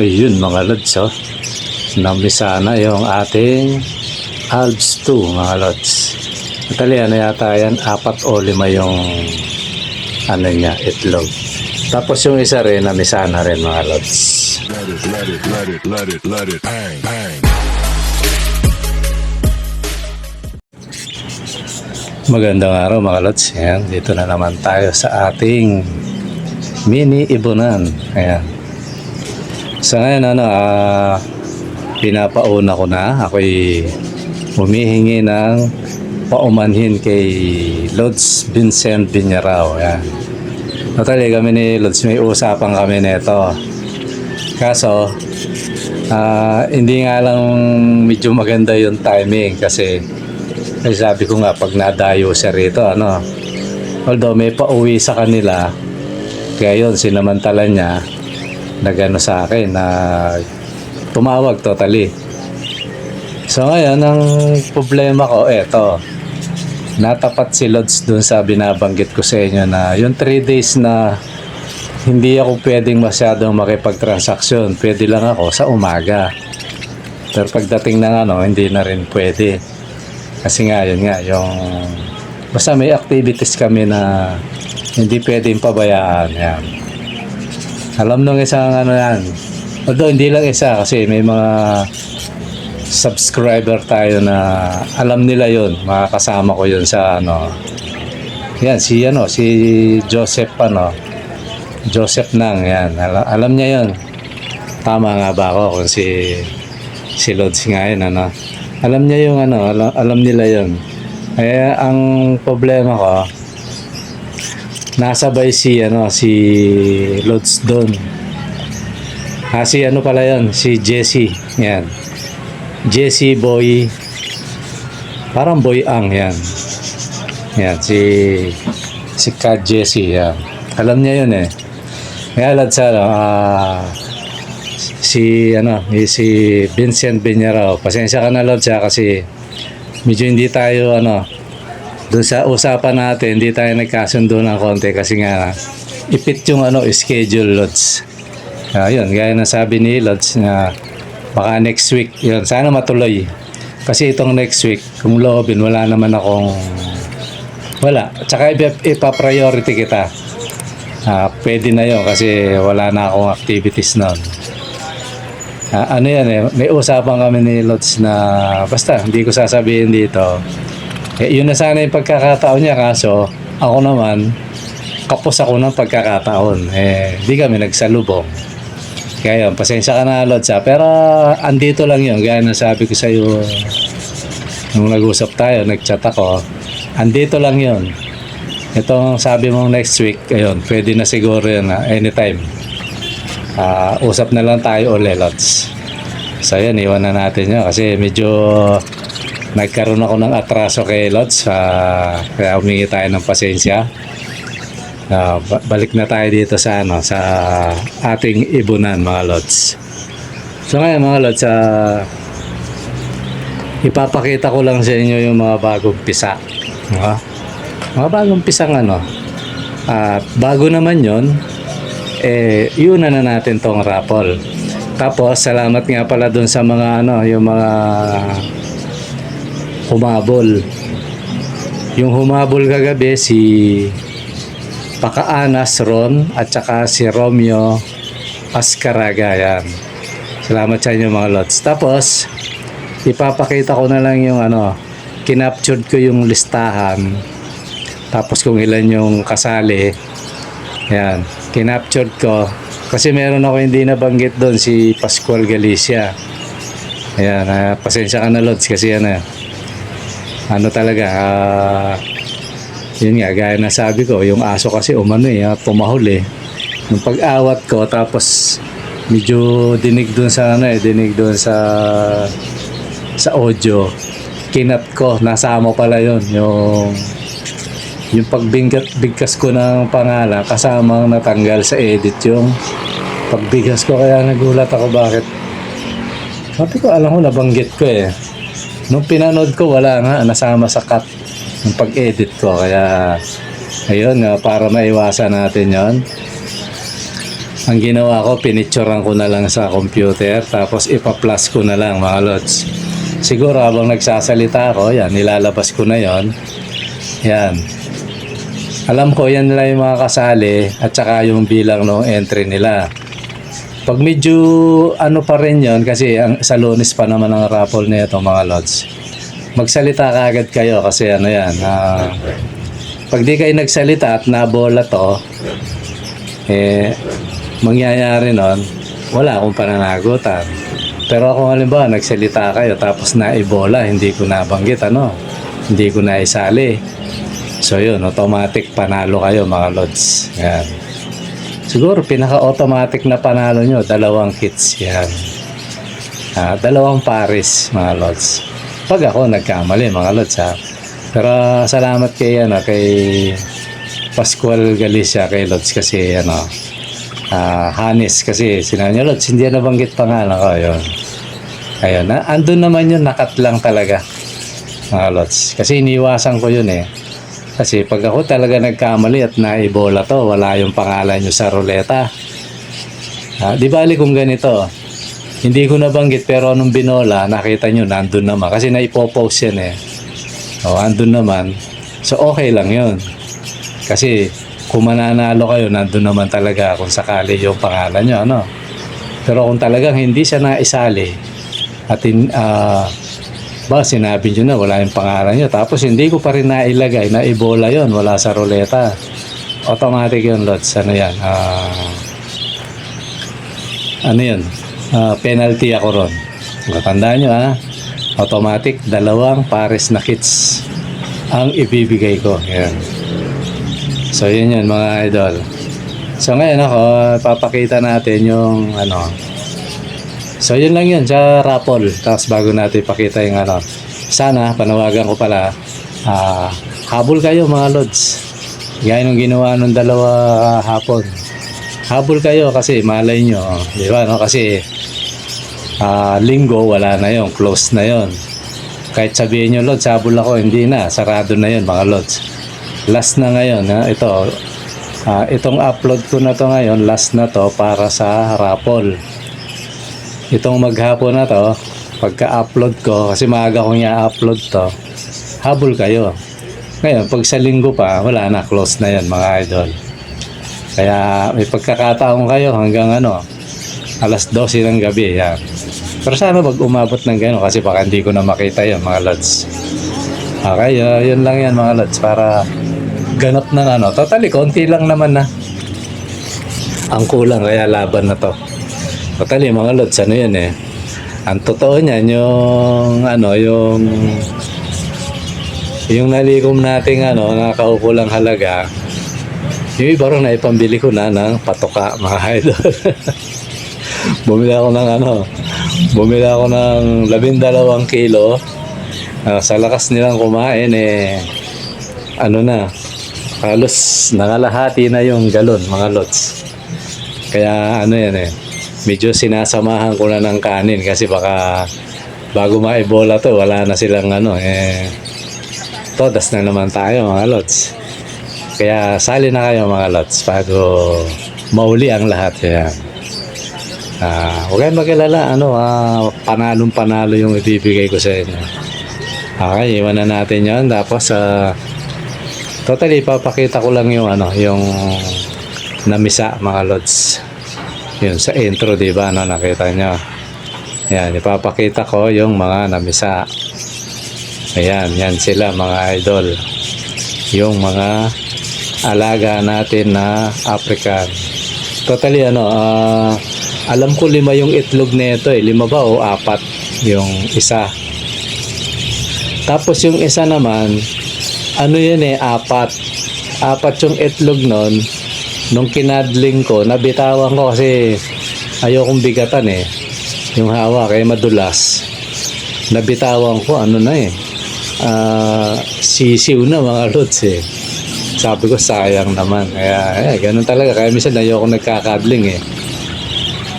Ayun mga lods, oh. Namisa na yung ating Alps 2 mga lods. Natali, ano yata yan, 4 o 5 yung ano niya, itlog. Tapos yung isa rin, namisa na rin mga lods. Let it, bang, bang. Magandang araw mga lods. Ayan, dito na naman tayo sa ating mini ibunan. Ayan. Sa ngayon, pinapauna ko na. Ako'y humihingi ng paumanhin kay Lods Vincent Viñarao. Ayan. Totally, kami ni Lods, may usapan kami nito. Kaso, hindi nga lang medyo maganda yung timing kasi sabi ko nga pag nadayo siya rito, although may pauwi sa kanila, kaya yun, sinamantala niya, nagano sa akin na tumawag totally. So ngayon, ang problema ko, eto, natapat si Lods dun sa binabanggit ko sa inyo na yung 3 days na hindi ako pwedeng masyadong makipagtransaksyon, pwede lang ako sa umaga. Pero pagdating ng hindi na rin pwede. Kasi nga, yun nga, basta may activities kami na hindi pwedeng pabayaan. Yan. Alam nung isang yan. Although hindi lang isa kasi may mga subscriber tayo na alam nila yun. Makakasama ko yun sa Yan, si Joseph Joseph Nang, yan. Alam niya yun. Tama nga ba ako kung si Lods nga yun, Alam niya yung alam nila yun. Kaya ang problema ko, nasabay si Lods doon. Si pala yun, si Jesse. Yan. Jesse Boy. Parang Boy Ang, yan. Yan, si Kat Jesse, yan. Alam niya yun eh. Kaya Lods, si Vincent Viñarao, pasensya ka na Lods kasi medyo hindi tayo doon sa usapan natin, hindi tayo nagkasundo ng konti kasi nga ipit yung schedule Lods. Yun, gaya na sabi ni Lods na baka next week, yun, sana matuloy kasi itong next week kung loobin wala naman akong tsaka ipa-priority kita. Pwede na yun kasi wala na akong activities nun. May usapan kami ni Lods na basta hindi ko sasabihin dito. Yun na sana yung pagkakataon niya kaso ako naman kapos ako ng pagkakataon. Hindi kami nagsalubong. Kaya yun, pasensya ka na Lods pero andito lang yun. Gaya na sabi ko sa iyo nung nag-usap tayo, nag-chat ako. Andito lang yun. Itong sabi mong next week, ayun, pwede na siguro yun anytime. Usap na lang tayo ulit Lods. So yun, iwan na natin yun kasi medyo nagkaroon ako ng atraso kay Lods, kaya humingi tayo ng pasensya. Balik na tayo dito sa sa ating ibunan mga Lods. So ngayon mga Lods, ipapakita ko lang sa inyo yung mga bagong pisa. Mga bagong pisang bago naman yon yun na natin tong raffle. Tapos salamat nga pala dun sa mga yung mga humabol. Yung humabol kagabi si Pakaanas Ron at saka si Romeo Ascaraga, yan. Salamat sa inyo mga Lods. Tapos ipapakita ko na lang yung kinaptured ko yung listahan. Tapos kung ilan yung kasali, yan, kinaptured ko kasi meron ako hindi nabanggit doon, si Pascual Galicia. Ayan, pasensya ka na Lods kasi talaga yun nga, gaya na sabi ko, yung aso kasi tumahol yung pag-awat ko tapos medyo dinig doon sa dinig doon sa audio, kinat ko, nasama pala yun yung pagbigkas ko ng pangalan kasamang natanggal sa edit yung pagbigkas ko, kaya nagulat ako bakit. Sabi ko, alam ko nabanggit ko nung pinanood ko wala nga, nasama sa cut ng pag-edit ko, kaya ayun, para maiwasan natin yon. Ang ginawa ko, pinicturean ko na lang sa computer, tapos ipa-plus ko na lang mga lods. Siguro habang nagsasalita ako, yan, nilalabas ko na yon. Yan. Alam ko, yan nila yung mga kasali at saka yung bilang ng entry nila. Pag medyo ano pa rin yon, kasi sa Lunes pa naman ang raffle nito mga lods. Magsalita kaagad kayo kasi ano yan. Pag di kayo nagsalita at nabola to, mangyayari nun, wala akong pananagutan. Pero kung halimbawa nagsalita kayo tapos naibola, hindi ko nabanggit, hindi ko naisali. So yun, automatic panalo kayo mga lods. Yan. Siguro pinaka-automatic na panalo nyo, 2 kits. Yan. 2 pares mga lods. Pag ako nagkamali mga lods ha. Pero salamat kay Pascual Galicia, kay Lods kasi Hanis kasi sinabi niya, Lods, hindi na nabanggit pangalan ko. Yun. Ayun, andun naman yun, nakat lang talaga mga Lods. Kasi iniwasan ko yun Kasi pag ako talaga nagkamali at naibola to, wala yung pangalan nyo sa ruleta. Di bali kung ganito, hindi ko nabanggit pero nung binola, nakita nyo, nandun naman. Kasi naipopost yan andun naman. So okay lang yun. Kasi kung mananalo kayo, nandun naman talaga kung sakali yung pangalan nyo. Pero kung talagang hindi siya naisali at sinabi nyo na wala yung pangalan nyo, tapos hindi ko pa rin nailagay, naibola yon, wala sa ruleta, automatic yun Lods. Ano yan? Penalty ako ron. Tandaan nyo automatic 2 pares na kits ang ibibigay ko. Yan. So yun mga idol. So ngayon papakita natin yung So yun lang yun sa raffle. Tapos bago natin ipakita yung sana panawagan ko pala, habol kayo mga lods. Gaya nung ginawa nung 2 hapon. Habol kayo kasi malay nyo, di ba kasi linggo wala na yon, close na yon. Kahit sabihin nyo Lods, habol ako, hindi na, sarado na yon mga Lods. Last na ngayon itong upload ko na to ngayon, last na to para sa raffle. Itong maghapon na to, pagka-upload ko, kasi maaga kong i-upload to, habol kayo. Ngayon, pag sa linggo pa, wala na, close na yan mga idol. Kaya may pagkakataon kayo hanggang 12 ng gabi. Yan. Pero sana umabot ng gano'n kasi baka hindi ko na makita yan mga Lods. Okay, yun lang yan mga Lods para ganap ng Totally, konti lang naman na. Ang kulang, kaya laban na to. Totally mga Lods, yan Ang totoo niyan, yung nalikom nating nakaukulang halaga, yung iba rin na ipambili ko na ng patoka mga idol. Bumili ako ng 12 kilo. Sa lakas nilang kumain halos nangalahati na yung galon mga Lods. Kaya medyo sinasamahan ko na ng kanin kasi baka bago maibola to wala na silang todas na naman tayo mga Lods. Kaya sali na kayo mga Lods bago mauli ang lahat. Yan. Huwag kayong mag-alala, panalong-panalo yung ibibigay ko sa inyo. Okay, iwan na natin yon. Tapos, totally, papakita ko lang yung namisa, mga Lods. Yun, sa intro, diba, nakita nyo. Yan, ipapakita ko yung mga namisa. Ayan, yan sila, mga idol. Yung mga alaga natin na African. Totally, alam ko 5 yung itlog nito 5 ba o 4 yung isa. Tapos yung isa naman 4 yung itlog nung kinadling ko, nabitawan ko kasi ayokong bigatan yung hawak kaya madulas. Nabitawan ko sisiw na mga Lods Sabi ko sayang naman. Kaya ganun talaga, kaya minsan ayokong nagkakadling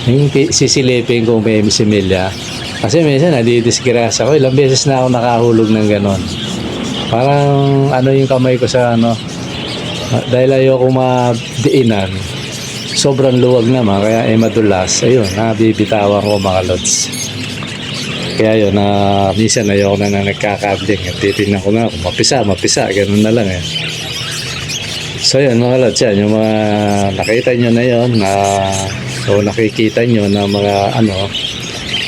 yung sisilipin kung may similya. Kasi minsan nadidisgrasya ko. Ilang beses na ako nakahulog ng ganon. Parang yung kamay ko sa dahil ayoko madiinan. sobrang luwag naman, kaya madulas. Ayun, nabibitawan ko mga lods. Kaya yun, minsan ayoko na nagkakabling. Titignan ko na kung mapisa, ganun na lang eh. So yun mga lods, yan, yung mga nakita nyo na yun, o nakikita nyo na mga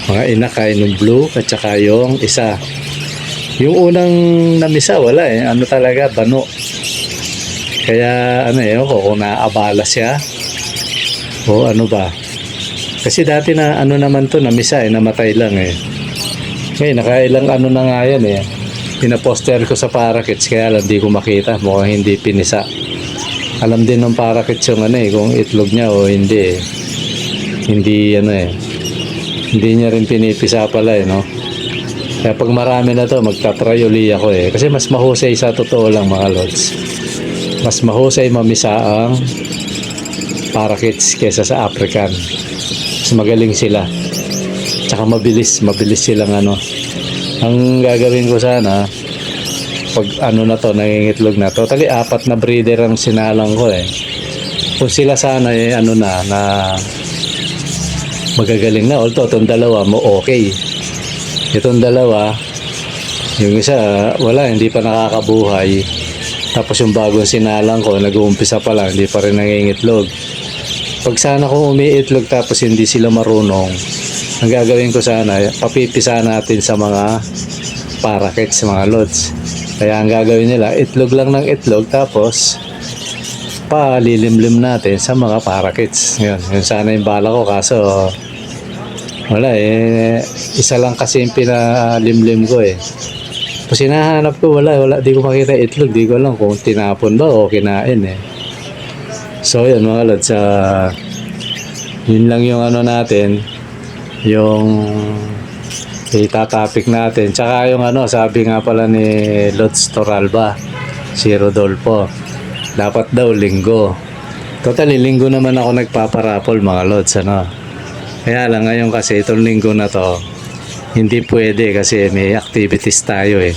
mga inakay ng blue at saka yung isa. Yung unang namisa, wala eh. Talaga, bano. Kaya kung naabala siya o ano ba. Kasi dati na naman to, namisa eh, namatay lang eh. Ngayon, nakailang na nga yan eh. Pinaposter ko sa parakeets, kaya lang di ko makita. Mukhang hindi pinisa. Alam din ng parakeets yung kung itlog niya o hindi eh. Hindi hindi niya rin pinipisa pala eh, no? Kaya pag marami na to, magtatrayoli ako eh. Kasi mas mahusay sa totoo lang mga lods. Mas mahusay mamisa ang parakeets kesa sa African. Mas magaling sila. Tsaka mabilis silang Ang gagawin ko sana, pag na to, nangingitlog na. Totally, 4 na breeder ang sinalang ko eh. Kung sila sana na magagaling na. Although, itong dalawa mo okay. Itong dalawa, yung isa, wala, hindi pa nakakabuhay. Tapos yung bagong sinalang ko, nag-uumpisa pa lang, hindi pa rin nangingitlog. Pag sana kung umiitlog tapos hindi sila marunong, ang gagawin ko sana, papipisa natin sa mga parakeets, mga lods. Kaya ang gagawin nila, itlog lang ng itlog, tapos palilimlim natin sa mga parakeets. Yun sana yung bala ko, kaso wala eh, isa lang kasi yung pinalimlim ko eh. Tapos hinahanap ko, wala, di ko makita itlog, di ko alam kung tinapon ba o kinain eh. So yun mga lods, yun lang yung natin, yung itatapik natin. Tsaka yung sabi nga pala ni Lods Toralba, si Rodolfo, dapat daw linggo. Totally, linggo naman ako nagpaparapol mga lods, Kaya lang ngayon kasi itong linggo na to, hindi pwede kasi may activities tayo eh.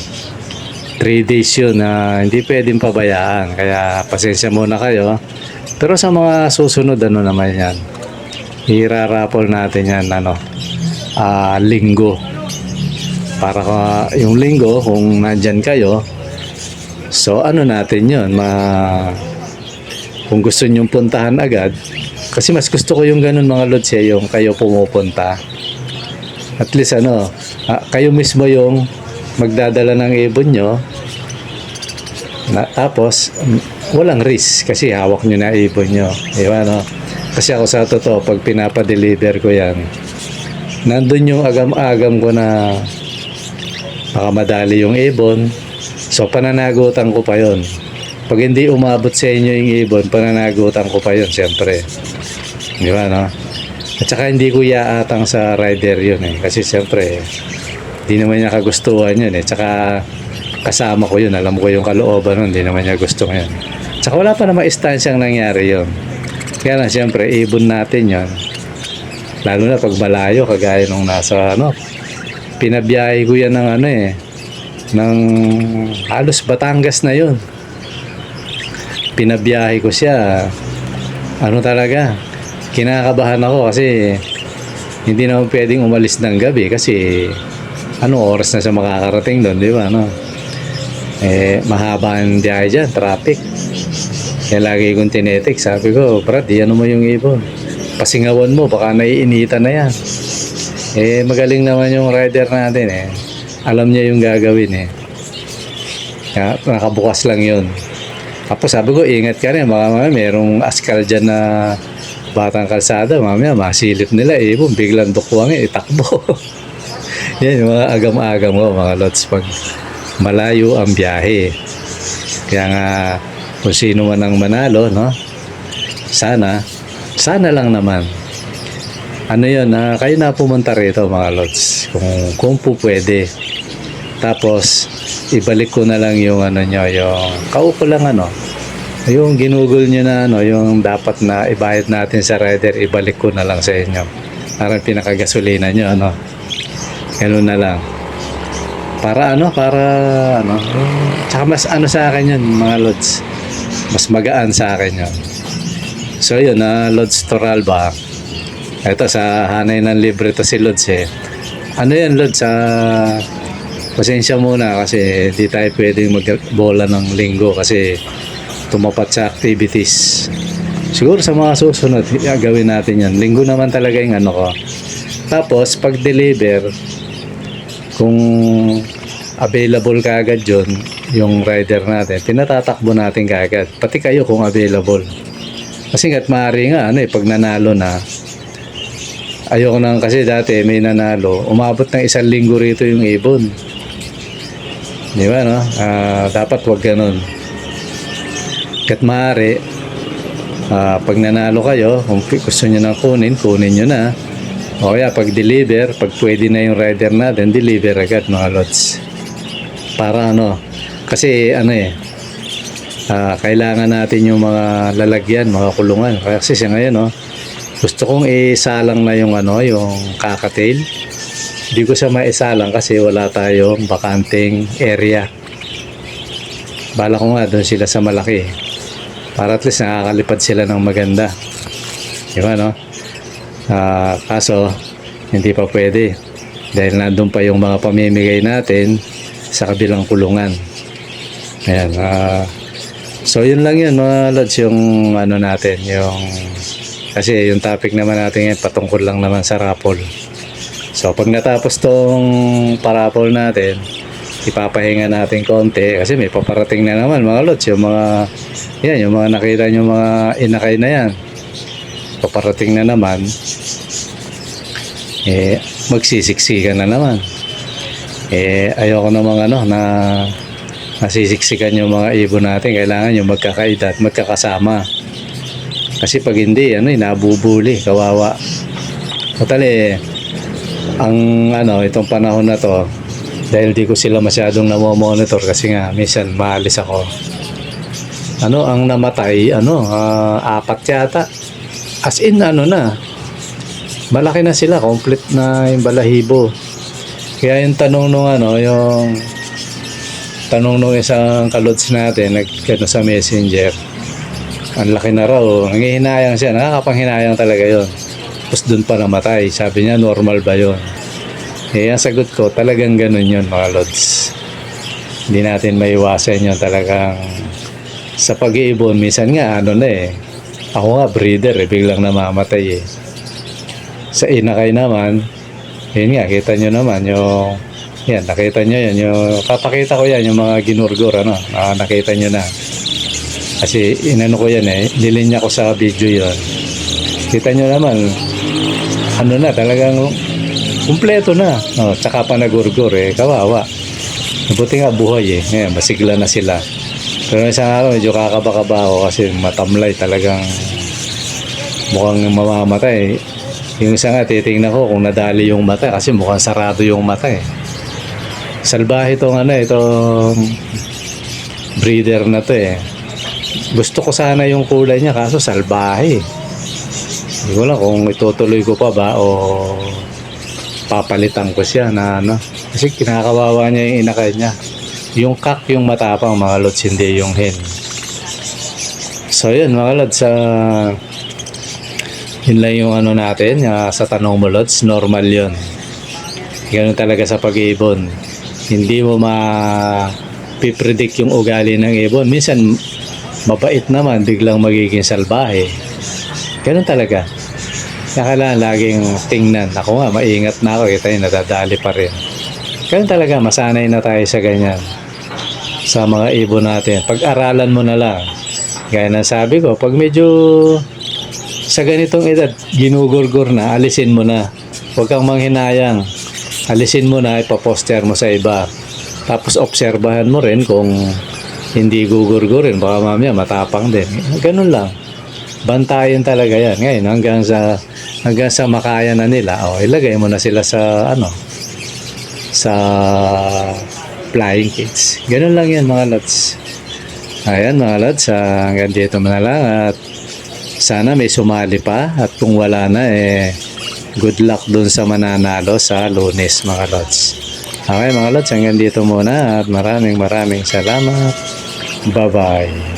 3 days yun na hindi pwedeng pabayaan. Kaya pasensya muna kayo. Pero sa mga susunod naman yan, irarapol natin yan linggo. Para yung linggo kung nandyan kayo, so natin yun, kung gusto nyong puntahan agad, kasi mas gusto ko yung ganun mga lods yung kayo pumupunta. At least kayo mismo yung magdadala ng ibon nyo, tapos walang risk kasi hawak nyo na ibon nyo. Kasi ako sa totoo, pag pinapadeliver ko yan, nandun yung agam-agam ko na baka madali yung ibon. So pananagutan ko pa yon. Pag hindi umabot sa inyo yung ibon, pananagutan ko pa yon siyempre. Di ba At saka hindi ko iaatang sa rider yun eh. Kasi siyempre, hindi naman niya kagustuhan yun eh. Tsaka kasama ko yun. Alam ko yung kalooban nun. Hindi naman niya gusto yun. Tsaka wala pa naman istansyang nangyari yun. Kaya lang siyempre, ibon natin yun. Lalo na pag malayo, kagaya nung nasa pinabiyahe ko yan ng ng halos Batangas na yun. Pinabiyahe ko siya. Talaga, kinakabahan ako kasi hindi naman pwedeng umalis ng gabi kasi oras na siya makakarating doon, di ba mahaba ang biyahe dyan, traffic. Kaya lagi kong tinetik, sabi ko, Brad, mo yung ibon, pasingawan mo, baka naiinitan na yan. Magaling naman yung rider natin eh. Alam niya yung gagawin eh. Kaya nakabukas lang yun. Tapos sabi ko, ingat ka rin, baka merong askal dyan na batang kalsada, mamaya masilip nila ibon, biglang dukwang itakbo. Yan yung mga agam-agam ko mga lods pag malayo ang biyahe. Kaya nga kung sino man ang manalo, sana lang naman yun, kayo na pumunta rito mga lods kung po pwede. Tapos ibalik ko na lang yung nyo, yung kaupo lang yung ginugol nyo na yung dapat na ibayad natin sa rider, ibalik ko na lang sa inyo. Parang pinakagasolina nyo ganun na lang. Para tsaka mas sa akin yun mga lods, mas magaan sa akin yun. So yun, Lods Toralba. Ito sa hanay ng libre to si Lods eh. Ano yan Lods? Pasensya muna kasi di tayo pwedeng magbola ng linggo kasi tumapat sa activities. Siguro sa mga susunod, gawin natin yan. Linggo naman talaga yung ano ko. Tapos, pag-deliver, kung available ka agad yun, yung rider natin, tinatatakbo natin kaagad. Pati kayo kung available. Kasi nga't maaari nga, pag nanalo na, ayoko nang kasi dati may nanalo, umabot ng 1 linggo rito yung ibon. Di ba, no? Dapat wag ganun. Kahit maaari, pag nanalo kayo, kung gusto nyo nang kunin nyo na. O kaya, pag deliver, pag pwede na yung rider natin, deliver agad mga lods. Para kasi kailangan natin yung mga lalagyan, mga kulungan. Kasi siya ngayon, gusto kong isalang na yung yung kakatail. Hindi ko siya maisalang kasi wala tayong bakanting area. Bala ko nga doon sila sa malaki. Para at least nakakalipad sila ng maganda. Diba, no? Kaso, hindi pa pwede. Dahil nandun pa yung mga pamimigay natin sa kabilang kulungan. Ayan. So, yun lang yun, mga lods, yung natin, kasi yung topic naman natin ngayon, patungkol lang naman sa raffle. So, pag natapos tong parapol natin, ipapahinga natin konti kasi may paparating na naman mga lods, yung mga nakita nyo mga inakay na yan. Paparating na naman, magsisiksikan na naman. Ayoko namang na nasisiksikan yung mga ibon natin. Kailangan yung magkakaedad, magkakasama. Kasi pag hindi, nabubuli, kawawa. Totally, itong panahon na to, dahil di ko sila masyadong namomonitor kasi nga, minsan maalis ako. Ang namatay, 4 yata. As in, malaki na sila, complete na yung balahibo. Kaya yung tanong nung isang kalods natin, sa messenger, ang laki na raw, nangihinayang siya, nakakapanghinayang talaga yon. Tapos doon pa namatay. Sabi niya, normal ba yun? Ang sagot ko, talagang ganun yun mga lods. Hindi natin maiwasan yun talagang sa pag-iibon. Minsan nga, ako nga breeder, biglang namamatay Sa inakay naman, yun nga, kita nyo naman nakita nyo yan, papakita ko yan, yung mga ginurgur, nakita nyo na. Kasi ko yan nilinya ko sa video yon. Kita nyo naman, talagang kumpleto na. Tsaka pa nagurgur kawawa. Mabuti nga buhay ngayon, masigla na sila. Pero isang araw, medyo kakaba-kaba ako kasi matamlay talagang mukhang mamamatay. Yung isa nga, titingnan ko kung nadali yung mata kasi mukhang sarado yung mata Salbahe itong breeder na to Gusto ko sana yung kulay niya kaso salbahe. Hindi ko lang kung itutuloy ko pa ba o papalitan ko siya kasi kinakawawa niya yung inakay niya. Yung kak yung matapang mga lods, hindi yung hen. So yun mga lods, yun lang yung natin sa tanong mo lods, normal yun. Ganun talaga sa pag-iibon. Hindi mo ma-predict yung ugali ng ibon. Minsan mabait naman, biglang magiging salbahe. Ganun talaga. Kailangan laging tingnan. Ako nga, maingat na ako. Kita nadadali pa rin. Ganun talaga, masanay na tayo sa ganyan. Sa mga ibon natin. Pag-aralan mo na lang. Gaya na sabi ko, pag medyo sa ganitong edad, ginugurgur na, alisin mo na. Huwag kang manghinayang. Alisin mo na, ipaposter mo sa iba. Tapos obserbahan mo rin kung hindi gugurgurin. Baka mamaya matapang din. Ganun lang. Bantayan talaga yan. Ngayon, hanggang sa makaya na nila, ilagay mo na sila sa sa flying cage. Ganun lang yan mga lods. Ayan mga lods, hanggang dito na lang at sana may sumali pa at kung wala na good luck dun sa mananalo sa Lunes mga lods. Okay mga lods, hanggang dito muna at maraming salamat. Bye bye.